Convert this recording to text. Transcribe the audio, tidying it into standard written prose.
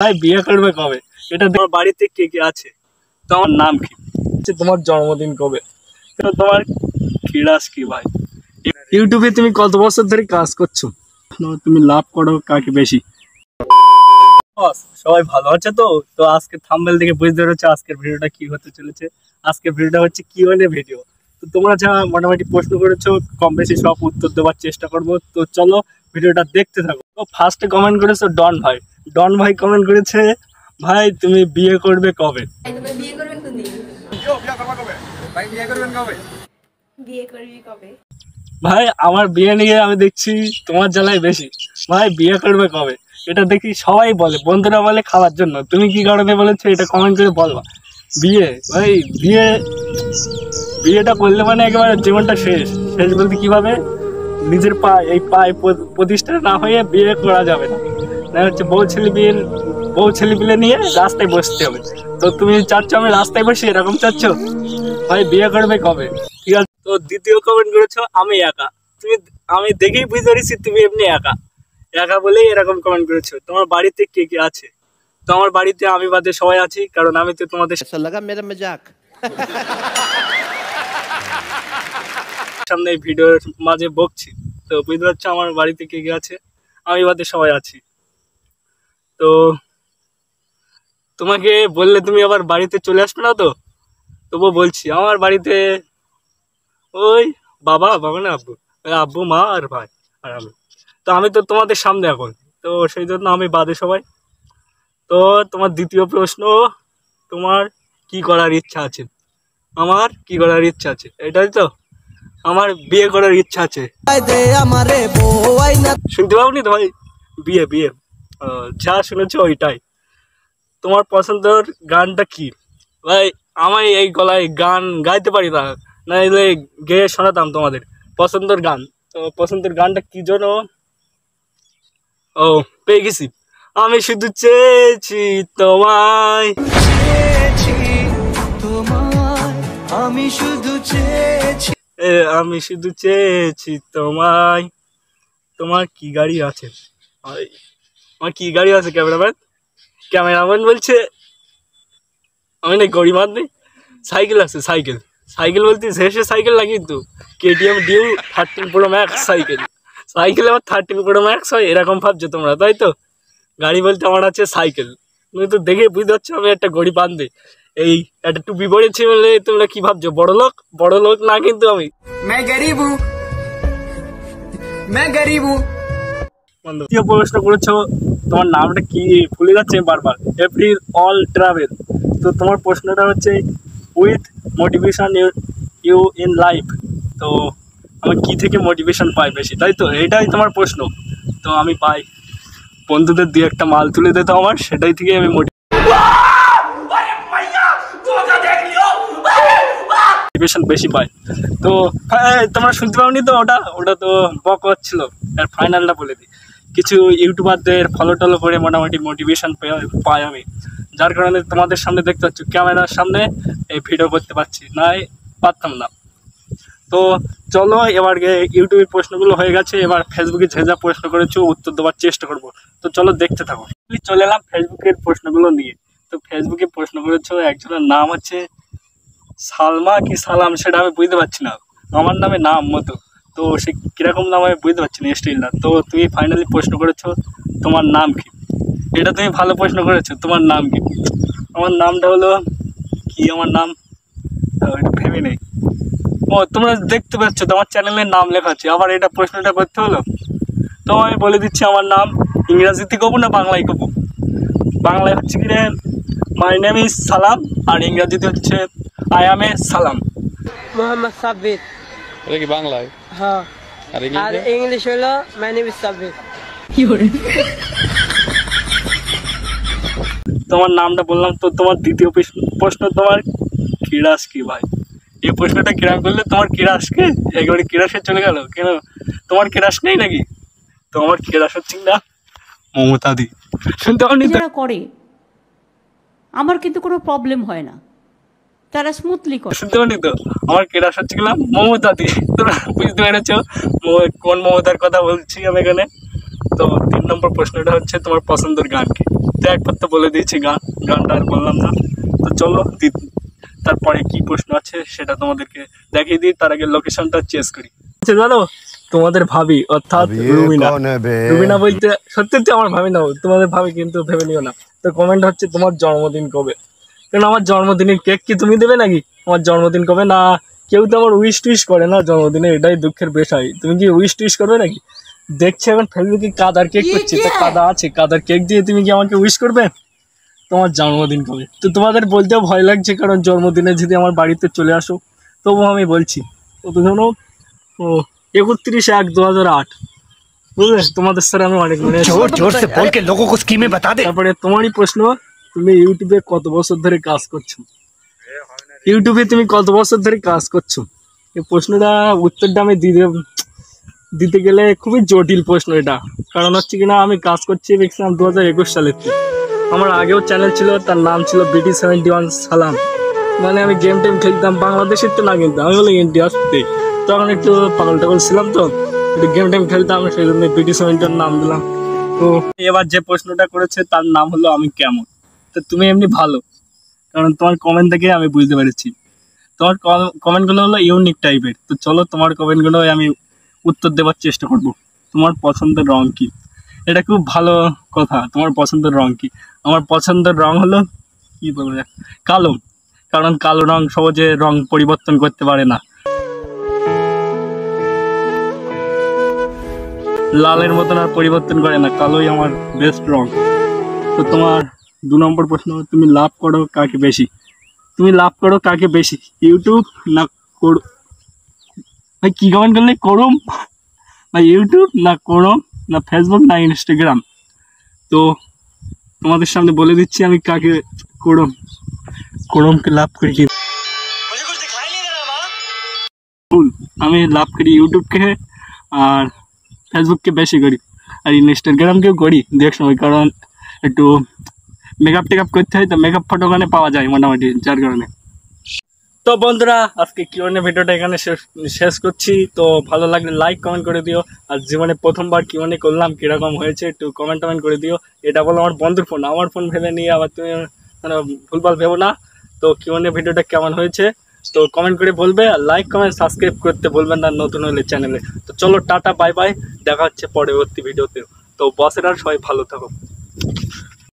ভাই বিয়ে করবে কবে? এটা তোমার বাড়িতে কে কে আছে? তোমার নাম কি? তোমার জন্মদিন কবে? তোমার ক্রীড়াস কি ভাই? ইউটিউবে তুমি কত বছর ধরে কাজ করছো? তুমি লাভ করো কাকে বেশি? সবাই ভালো আছে তো? তো আজকে থাম্বনেল থেকে বুঝতে পারছো আজকের ভিডিওটা কি হতে চলেছে। আজকের ভিডিওটা হচ্ছে কিউএনএ ভিডিও। তো তোমরা যা মোটামুটি প্রশ্ন করেছো কম বেশি সব উত্তর দেওয়ার চেষ্টা করবো। তো চলো ভিডিওটা দেখতে থাকো। তো ফার্স্টে কমেন্ট করেছো ডন ভাই। ডন ভাই কমেন্ট করেছে, ভাই তুমি বিয়ে করবে কবে? ভাই আমার বিয়ে নিয়ে আমি দেখছি তোমার জ্বালাই বেশি। ভাই বিয়ে করবে কবে? এটা দেখি সবাই বলে, বন্ধুরা বলে খাওয়ার জন্য। তুমি কি কারণে বলেছো এটা কমেন্ট করে বলবা। বিয়ে ভাই বিয়েটা করলে মানে একেবারে জীবনটা শেষ। শেষ বলতে কিভাবে? নিজের পায়ে প্রতিষ্ঠা না হয়ে বিয়ে করা যাবে না। হচ্ছে বউ ছেলে পিলে নিয়ে রাস্তায় বসতে হবে। তো তুমি চাচ্ছ আমি রাস্তায় বসি, এরকম চাচ্ছ? ভাই বিয়ে করবে কবে? ঠিক আছে। তো দ্বিতীয় কমেন্ট করেছো আমি একা। আমি দেখেই বুঝতে পারছি তুমি এমনি একা বলেই এরকম কমেন্ট করেছো। তোমার বাড়িতে কে কে আছে? তো আমার বাড়িতে আমি বাদে সবাই আছি, কারণ আমি তো তোমাদের সামনে ভিডিওর মাঝে বকছি। তো বুঝতে পারছো আমার বাড়িতে কে কে আছে, আমি বাদে সবাই আছি। তো তোমাকে বললে তুমি আবার বাড়িতে চলে আসবে না তো? তবুও বলছি আমার বাড়িতে ওই বাবা না আব্বু মা আর ভাই আর আমি। তো আমি তো তোমাদের সামনে এখন, তো সেই জন্য আমি বাদে সবাই। তো তোমার দ্বিতীয় প্রশ্ন, তোমার কি করার ইচ্ছা আছে? আমার কি করার ইচ্ছা আছে এটাই তো, আমার বিয়ে করার ইচ্ছা আছে। শুনতে পাওনি তো ভাই? বিয়ে যা শুনেছো ওইটাই। তোমার পছন্দের গানটা কি? ভাই আমি এই গলায় গান গাইতে পারি না, নাইলে গেয়ে শোনাতাম তোমাদের পছন্দের গান। তো পছন্দের গানটা কি জন্য? ও পেয়ে গেছি। আমি শুধু চেয়েছি তোমায়, আমি শুধু চেয়েছি তোমায়। তোমার কি গাড়ি আছে? আমার কি গাড়ি আছে? ক্যামেরাম্যান বলছে আমি না গরিব নেই। সাইকেল আছে, সাইকেল বলতে শেষে সাইকেল না, কিন্তু কেটিএম ডিউ 13 Pro Max সাইকেল আবার 13 Pro Max হয় এরকম ভাবছো তোমরা, তাই তো? গাড়ি বলতে আমার আছে সাইকেল। তুমি তো দেখে বুঝতে পারছো আমি একটা গরিব বান্ধে। এই একটা টুপি পড়েছি বলে তোমরা কি ভাবছো বড় লোক না, কিন্তু আমি দ্বিতীয় প্রশ্ন করেছো তোমার নামটা কি ভুলে যাচ্ছে বারবার, এপ্রিল অল ট্রাভেল। তো তোমার প্রশ্নটা হচ্ছে with motivation you in life. তো আমি কি থেকে মোটিভেশন পাই বেশি, তাই তো? এটাই তোমার প্রশ্ন। তো আমি পাই বন্ধুদের দিয়ে একটা মাল তুলে দিত আমার, সেটাই থেকে আমি মোটিভেশন বেশি পাই। তো তোমরা শুনতে পাওনি তো? ওটা তো বক হচ্ছিল। আর ফাইনালটা বলে দিই, কিছু ইউটিউবারদের ফলো টলো করে মোটামুটি মোটিভেশন পাই আমি, যার কারণে তোমাদের সামনে দেখতে পাচ্ছি ক্যামেরার সামনে এই ভিডিও করতে পারছি, নাই পারতাম না। তো চলো এবার ইউটিউবের প্রশ্নগুলো হয়ে গেছে, এবার ফেসবুকে যা প্রশ্ন করেছো উত্তর দেওয়ার চেষ্টা করব। তো চলো দেখতে থাকো। চলে এলাম ফেসবুকের প্রশ্নগুলো নিয়ে। তো ফেসবুকে প্রশ্ন করেছো একজনের নাম হচ্ছে সালমা কি সালাম, সেটা আমি বুঝতে পারছি না। আমার নামে নাম মতো, তো সে কীরকম নাম আমি বুঝতে পারছি না স্টিল না। তো তুমি ফাইনালি প্রশ্ন করেছো তোমার নাম কি? এটা তুমি ভালো প্রশ্ন করেছো, তোমার নাম কি? আমার নামটা হলো কি? আমার নাম একটু ভেবে নেই। ও তোমরা দেখতে পাচ্ছ তোমার চ্যানেলের নাম লেখা আছে, আবার এটা প্রশ্নটা করতে হলো। তো আমি বলে দিচ্ছি আমার নাম। ইংরাজিতে কবো না বাংলায় কবো? বাংলায় হচ্ছে কি রে, মাই নেম ইজ সালাম, আর ইংরাজিতে হচ্ছে আই এম এ সালাম। মোহাম্মদ সাব্বির। এটা কি বাংলায়? হ্যাঁ। আর ইংলিশ হলো মাই নেম ইজ সাব্বির। তোমার নামটা বললাম। তো তোমার দ্বিতীয় প্রশ্ন, তোমার ক্রীড়াস কি ভাই? এই প্রশ্নটা কিরাম করলে তোমার ক্রীড়াসকে একেবারে ক্রীড়াসে চলে গেল কেন? তোমার ক্রীড়াস নেই নাকি? তো আমার ক্রীড়াস হচ্ছে না মমতাদি। শুনতে পাওনি তো? করে আমার কিন্তু কোনো প্রবলেম হয় না, তারা স্মুথলি করে। শুনতে পাওনি তো? আমার ক্রীড়াস হচ্ছে না মমতাদি। তোমরা বুঝতে পেরেছো কোন মমতার কথা বলছি আমি এখানে? তো 3 নম্বর প্রশ্নটা হচ্ছে তোমার পছন্দের গান কি। তো একবার তো বলে দিয়েছি গানটা আর বললাম না। তো চলো তারপরে কি প্রশ্ন আছে সেটা তোমাদেরকে দেখিয়ে দিই, তার আগে লোকেশনটা চেঞ্জ করি। আচ্ছা জানো, তোমাদের ভাবি অর্থাৎ রুবিনা বলতে সত্যি আমার ভাবি না, তোমাদের ভাবি কিন্তু ভেবে নিও না। তো কমেন্ট হচ্ছে তোমার জন্মদিন কবে, কারণ আমার জন্মদিনের কেক কি তুমি দেবে নাকি? আমার জন্মদিন কবে না, কেউ তো আমার উইশ টুইশ করে না জন্মদিনে, এটাই দুঃখের বিষয়। তুমি কি উইশ টুইশ করবে নাকি? দেখছি এখন ফেসবুকে কাদার কেক করছি, তো কাদা আছে, কাদার কেক দিয়ে তুমি কি আমাকে উইশ করবে? তোমার জন্মদিন কবে? তো তোমাদের বলতেও ভয় লাগছে, কারণ জন্মদিনে যদি আমার বাড়িতে চলে আসো, তবু আমি বলছি তো জানো, ও 31/1/2008, বুঝলে? তোমাদের স্যার আমি অনেক মনে আছে। তারপরে তোমারই প্রশ্ন, তুমি ইউটিউবে কত বছর ধরে কাজ করছো? ইউটিউবে তুমি কত বছর ধরে কাজ করছো? এই প্রশ্নটা উত্তরটা আমি দিতে গেলে খুবই জটিল প্রশ্ন এটা। কারণ হচ্ছে কিনা আমি কাজ করছি ম্যাক্সিমাম 2021 সালের থেকে। আমার আগেও চ্যানেল ছিল, তার নাম ছিল BT71 সালাম। মানে আমি গেম টেম খেলতাম, বাংলাদেশের তো না, কিন্তু আমি বলে ইন্ডিয়াতে তখন একটু পাগল টাগল ছিলাম, তো একটু গেম টেম খেলতাম, সেই জন্য BT71 নাম দিলাম। তো এবার যে প্রশ্নটা করেছে তার নাম হলো আমি কেমন। তো তুমি এমনি ভালো, কারণ তোমার কমেন্ট থেকে আমি বুঝতে পেরেছি। তোমার কমেন্টগুলো হলো ইউনিক টাইপের। তো চলো তোমার কমেন্টগুলো আমি উত্তর দেওয়ার চেষ্টা করব। তোমার পছন্দের রং কি? এটা খুব ভালো কথা, তোমার পছন্দের রং কি? আমার পছন্দের রং হলো কি বলবো, কালো। কারণ কালো রং সহজে রং পরিবর্তন করতে পারে না, লালের মতন আর পরিবর্তন করে না, কালোই আমার বেস্ট রং। তো তোমার 2 নম্বর প্রশ্ন, তুমি লাভ করো কাকে বেশি? তুমি লাভ করো কাকে বেশি, ইউটিউব না ভাই কি কমেন্ট করলে, করুম না ইউটিউব না করম না ফেসবুক না ইনস্টাগ্রাম? তো তোমাদের সামনে বলে দিচ্ছি আমি কাকে করমকে লাভ করি। কি ভুল, আমি লাভ করি ইউটিউবকে আর ফেসবুককে বেশি করি, আর ইনস্টাগ্রামকেও করি দু এক সময়, কারণ একটু মেকআপ টেকআপ করতে হয়, তো মেকআপ ফটো ওখানে পাওয়া যায় মোটামুটি, যার কারণে। তো বন্ধুরা আজকে কিউএনএ ভিডিওটা এখানে শেষ করছি। তো ভালো লাগলে লাইক কমেন্ট করে দিও, আর জীবনে প্রথমবার কিউএনএ করলাম কীরকম হয়েছে একটু কমেন্ট করে দিও। এটা বলো আমার বন্ধুর ফোন, আমার ফোন ভেবে নিয়ে আবার তুমি মানে ভুলভাল ভেবো না। তো কিউএনএ ভিডিওটা কেমন হয়েছে তো কমেন্ট করে বলবে, আর লাইক কমেন্ট সাবস্ক্রাইব করতে বলবেন না নতুন হলে চ্যানেলে। তো চলো টাটা বাই বাই, দেখা হচ্ছে পরবর্তী ভিডিওতে। তো বসেরা সবাই ভালো থাকো।